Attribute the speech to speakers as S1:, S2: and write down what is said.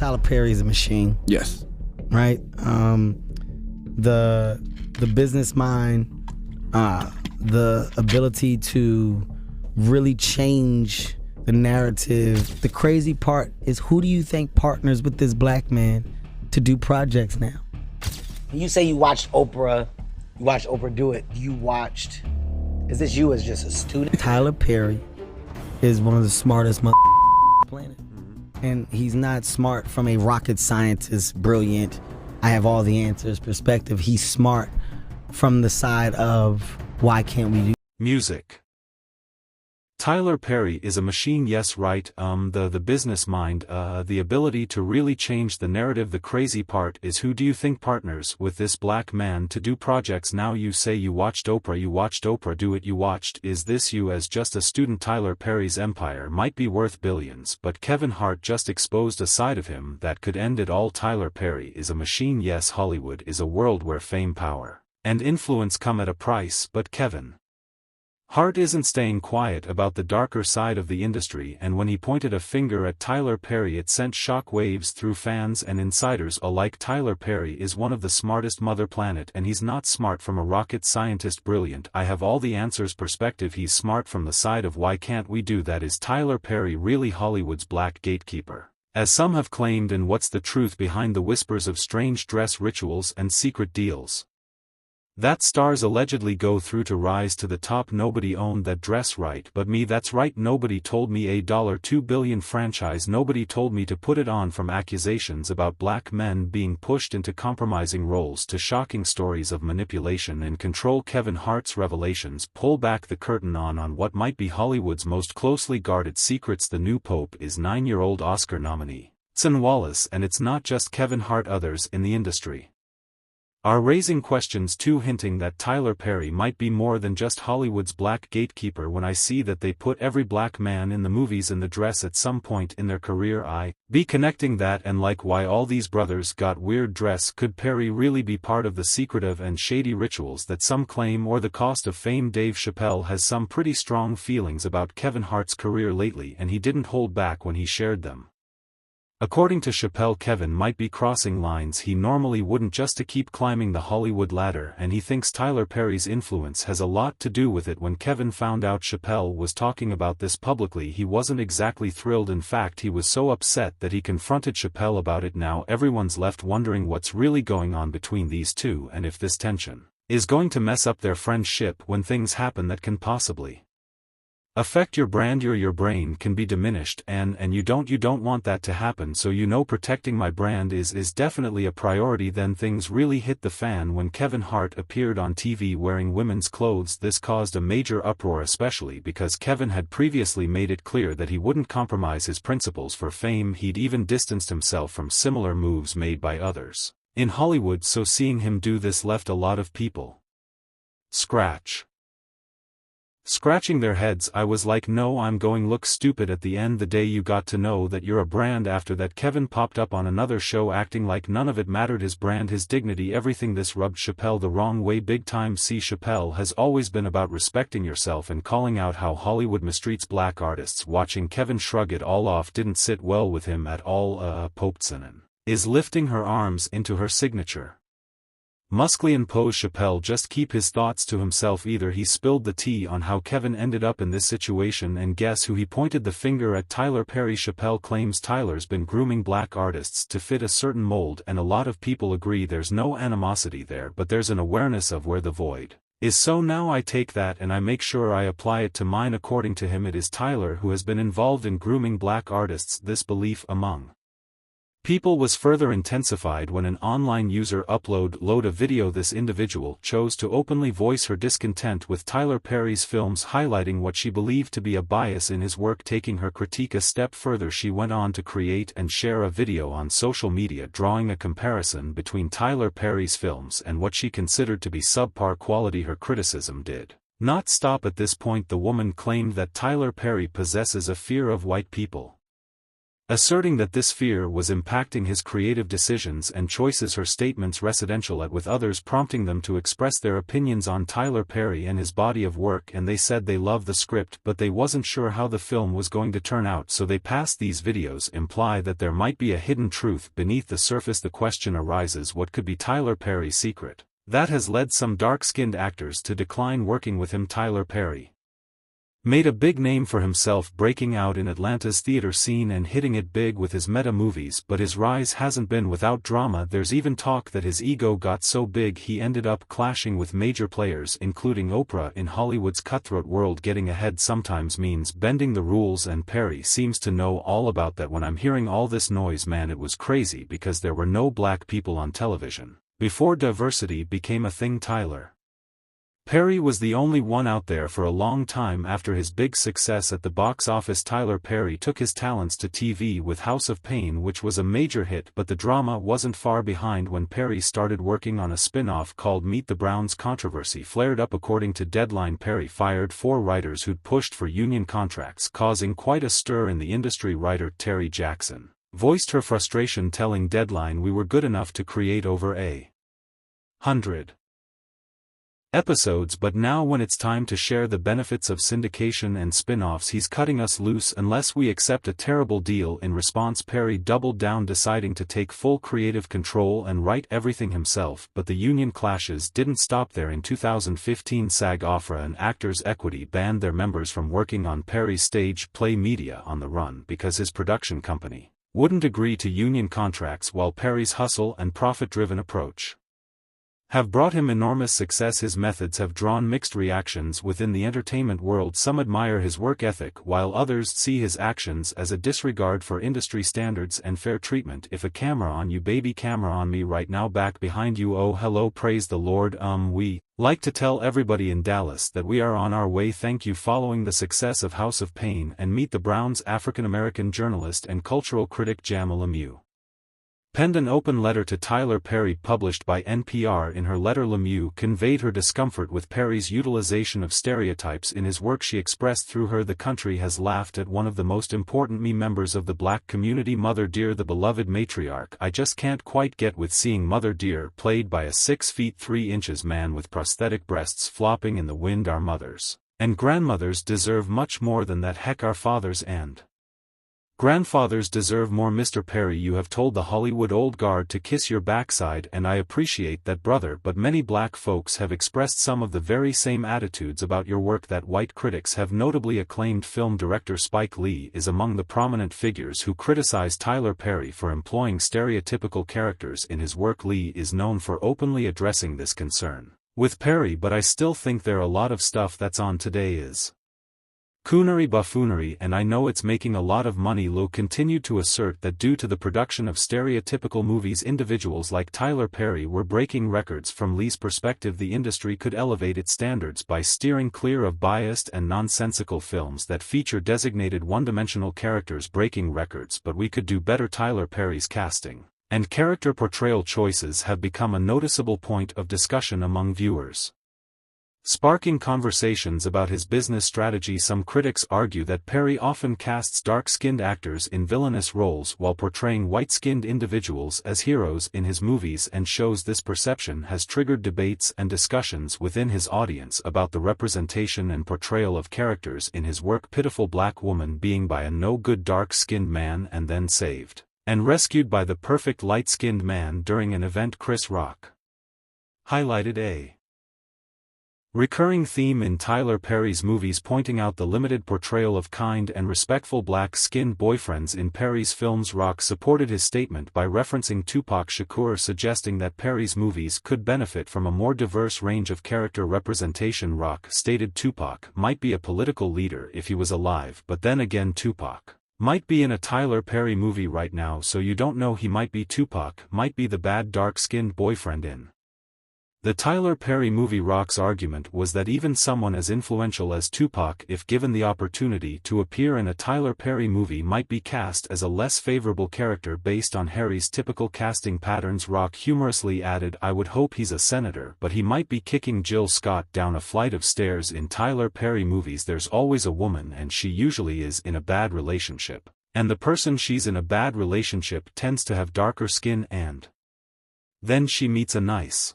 S1: Tyler Perry's a machine.
S2: Yes.
S1: Right? The business mind, the ability to really change the narrative. The crazy part is, who do you think partners with this black man to do projects now? You say you watched Oprah do it. Is this you as just a student? Tyler Perry is one of the smartest on the planet. And he's not smart from a rocket scientist, brilliant, I have all the answers perspective. He's smart from the side of, why can't we do
S3: music? Tyler Perry is a machine, yes, right. The business mind, the ability to really change the narrative. The crazy part is, who do you think partners with this black man to do projects now? You say you watched Oprah do it. Is this you as just a student? Tyler Perry's empire might be worth billions, but Kevin Hart just exposed a side of him that could end it all. Tyler Perry is a machine, yes. Hollywood is a world where fame, power, and influence come at a price, but Kevin Hart isn't staying quiet about the darker side of the industry, and when he pointed a finger at Tyler Perry, it sent shock waves through fans and insiders alike. Tyler Perry is one of the smartest mother planet, and he's not smart from a rocket scientist, brilliant, I have all the answers perspective. He's smart from the side of, why can't we do that? Is Tyler Perry really Hollywood's black gatekeeper, as some have claimed, and what's the truth behind the whispers of strange dress rituals and secret deals that stars allegedly go through to rise to the top? Nobody owned that dress, right? But me, that's right. Nobody told me a $2 billion franchise. Nobody told me to put it on. From accusations about black men being pushed into compromising roles to shocking stories of manipulation and control, Kevin Hart's revelations pull back the curtain on what might be Hollywood's most closely guarded secrets. The new pope is 9-year-old Oscar nominee Son Wallace, and it's not just Kevin Hart. Others in the industry are raising questions too, hinting that Tyler Perry might be more than just Hollywood's black gatekeeper. When I see that they put every black man in the movies in the dress at some point in their career, I be connecting that and like, why all these brothers got weird dress. Could Perry really be part of the secretive and shady rituals that some claim, or the cost of fame? Dave Chappelle has some pretty strong feelings about Kevin Hart's career lately, and he didn't hold back when he shared them. According to Chappelle, Kevin might be crossing lines he normally wouldn't just to keep climbing the Hollywood ladder, and he thinks Tyler Perry's influence has a lot to do with it. When Kevin found out Chappelle was talking about this publicly, he wasn't exactly thrilled. In fact, he was so upset that he confronted Chappelle about it. Now everyone's left wondering what's really going on between these two, and if this tension is going to mess up their friendship when things happen that can possibly affect your brand. Your brain can be diminished, and you don't want that to happen. So protecting my brand is definitely a priority. Then things really hit the fan when Kevin Hart appeared on TV wearing women's clothes. This caused a major uproar, especially because Kevin had previously made it clear that he wouldn't compromise his principles for fame. He'd even distanced himself from similar moves made by others in Hollywood, so seeing him do this left a lot of people scratching their heads. I was like, no, I'm going look stupid. At the end the day, you got to know that you're a brand. After that, Kevin popped up on another show acting like none of it mattered, his brand, his dignity, everything. This rubbed Chappelle the wrong way big time. See, Chappelle has always been about respecting yourself and calling out how Hollywood mistreats black artists. Watching Kevin shrug it all off didn't sit well with him at all. Popetsonen is lifting her arms into her signature Musclean pose. Chappelle just keep his thoughts to himself. Either he spilled the tea on how Kevin ended up in this situation, and guess who he pointed the finger at? Tyler Perry. Chappelle claims Tyler's been grooming black artists to fit a certain mold, and a lot of people agree. There's no animosity there, but there's an awareness of where the void is. So now I take that and I make sure I apply it to mine. According to him, it is Tyler who has been involved in grooming black artists. This belief among people was further intensified when an online user uploaded a video. This individual chose to openly voice her discontent with Tyler Perry's films, highlighting what she believed to be a bias in his work. Taking her critique a step further, she went on to create and share a video on social media drawing a comparison between Tyler Perry's films and what she considered to be subpar quality. Her criticism did not stop at this point. The woman claimed that Tyler Perry possesses a fear of white people, asserting that this fear was impacting his creative decisions and choices. Her statements residential with others, prompting them to express their opinions on Tyler Perry and his body of work, and they said they loved the script but they wasn't sure how the film was going to turn out, so they passed. These videos imply that there might be a hidden truth beneath the surface. The question arises, what could be Tyler Perry's secret that has led some dark-skinned actors to decline working with him? Tyler Perry made a big name for himself, breaking out in Atlanta's theater scene and hitting it big with his meta movies, but his rise hasn't been without drama. There's even talk that his ego got so big he ended up clashing with major players including Oprah. In Hollywood's cutthroat world, getting ahead sometimes means bending the rules, and Perry seems to know all about that. When I'm hearing all this noise, man, it was crazy because there were no black people on television before diversity became a thing. Tyler Perry was the only one out there for a long time. After his big success at the box office, Tyler Perry took his talents to TV with House of Pain, which was a major hit, but the drama wasn't far behind when Perry started working on a spin-off called Meet the Browns. Controversy flared up. According to Deadline, Perry fired 4 writers who'd pushed for union contracts, causing quite a stir in the industry. Writer Terry Jackson voiced her frustration, telling Deadline, "We were good enough to create over 100 episodes, but now when it's time to share the benefits of syndication and spin-offs, he's cutting us loose unless we accept a terrible deal." In response, Perry doubled down, deciding to take full creative control and write everything himself. But the union clashes didn't stop there. In 2015, SAG-AFTRA and Actors Equity banned their members from working on Perry's stage play Media on the Run because his production company wouldn't agree to union contracts. While Perry's hustle and profit-driven approach have brought him enormous success, his methods have drawn mixed reactions within the entertainment world. Some admire his work ethic, while others see his actions as a disregard for industry standards and fair treatment. "If a camera on you, baby, camera on me right now, back behind you, oh hello, praise the Lord. We like to tell everybody in Dallas that we are on our way. Thank you." Following the success of House of Pain and Meet the Browns, African-American journalist and cultural critic Jama Lemieux penned an open letter to Tyler Perry published by NPR. In her letter, Lemieux conveyed her discomfort with Perry's utilization of stereotypes in his work. She expressed, "Through her, the country has laughed at one of the most important members of the black community, Mother Dear, the beloved matriarch. I just can't quite get with seeing Mother Dear played by a 6 feet 3 inches man with prosthetic breasts flopping in the wind. Our mothers and grandmothers deserve much more than that. Heck, our fathers and grandfathers deserve more. Mr. Perry, you have told the Hollywood old guard to kiss your backside, and I appreciate that, brother, but many black folks have expressed some of the very same attitudes about your work that white critics have." Notably, acclaimed film director Spike Lee is among the prominent figures who criticize Tyler Perry for employing stereotypical characters in his work. Lee is known for openly addressing this concern with Perry, but "I still think there are a lot of stuff that's on today is coonery, buffoonery, and I know it's making a lot of money." Lowe continued to assert that due to the production of stereotypical movies, individuals like Tyler Perry were breaking records. From Lee's perspective, the industry could elevate its standards by steering clear of biased and nonsensical films that feature designated one-dimensional characters breaking records. "But we could do better." Tyler Perry's casting and character portrayal choices have become a noticeable point of discussion among viewers, sparking conversations about his business strategy. Some critics argue that Perry often casts dark-skinned actors in villainous roles while portraying white-skinned individuals as heroes in his movies and shows. This perception has triggered debates and discussions within his audience about the representation and portrayal of characters in his work. Pitiful black woman being by a no-good dark-skinned man and then saved and rescued by the perfect light-skinned man during an event. Chris Rock highlighted a recurring theme in Tyler Perry's movies, pointing out the limited portrayal of kind and respectful black-skinned boyfriends in Perry's films. Rock supported his statement by referencing Tupac Shakur, suggesting that Perry's movies could benefit from a more diverse range of character representation. Rock stated Tupac might be a political leader if he was alive, but then again Tupac might be in a Tyler Perry movie right now, so you don't know. He might be Tupac, might be the bad dark-skinned boyfriend in the Tyler Perry movie. Rock's argument was that even someone as influential as Tupac, if given the opportunity to appear in a Tyler Perry movie, might be cast as a less favorable character based on Harry's typical casting patterns. Rock humorously added, "I would hope he's a senator, but he might be kicking Jill Scott down a flight of stairs." In Tyler Perry movies there's always a woman, and she usually is in a bad relationship. And the person she's in a bad relationship tends to have darker skin and then she meets a nice